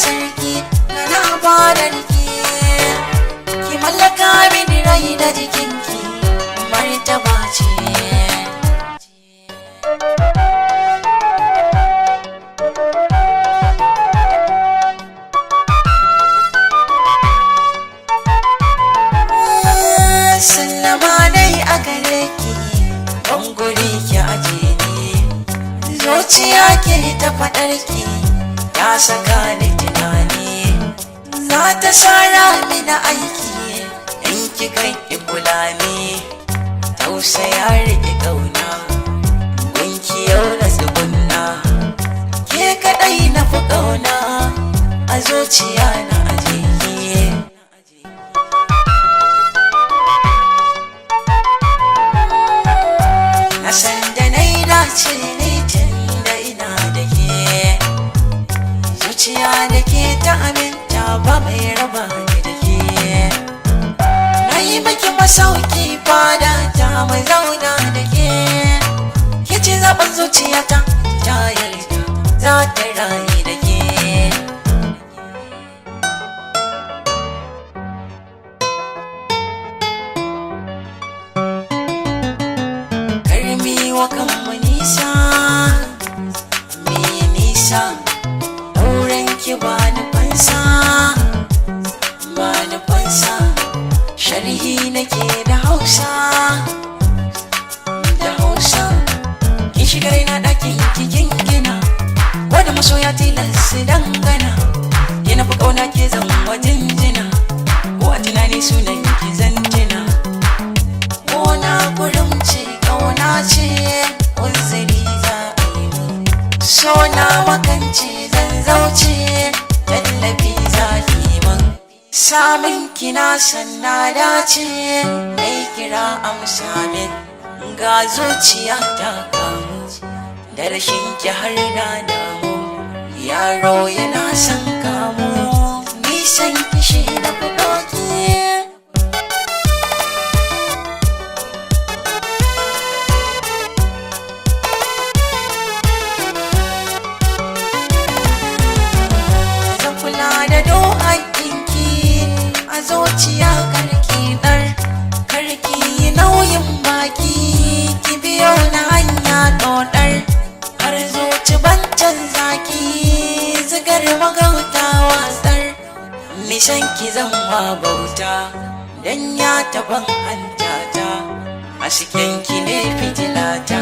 sarki na fadarki, ki mallaka mini rai da jikinki martaba ce. Sallama dai a gare ki, ban guri ki aje ni, zuciya ke ta faɗarki ta saka ni tunani, za ta sara mini aiki in ki kai ki kula ni, tausaya rike ƙauna gunki yau na tsugunna, ke kaɗai na fi ƙauna a zuciya na aje ki. Ce ne tun da ina da ke, zuciya da ke ta aminta ba mai raba ni da ke, na yi maki masauki fada ta mai zauna da ke, ke ce zaɓen zuciyata ta yarda za ta rayu da ke. Karmi wa kanmu nisa, me nisa, auren ki ba ni fansa, ba ni fansa, sharhi nake da Hausa, da Hausa, kin shiga raina ɗakin ki gingina, wanda masoya tilas dangana, ke na fi ƙauna ke zan wajen jina, ko a tunani sunan ki zan jina, ko na kurumce ƙauna ce uzuri za a yi mun, so na makance zan zauce tallafi za yi mun, samun kina san na dace mai kira amsa min, ga zuciya ta kamu da rashin ki har na damu, yaro yana son kamu nisan kishi na kudoki. Zuciya karki dar, karki yi nauyin baki, ki biyo na hanya dodar, har zuci bancan zaki, zigar magauta wasar, nishan ki zan ma bauta, dan ya taban hantata, a cikin ki ne fitilata.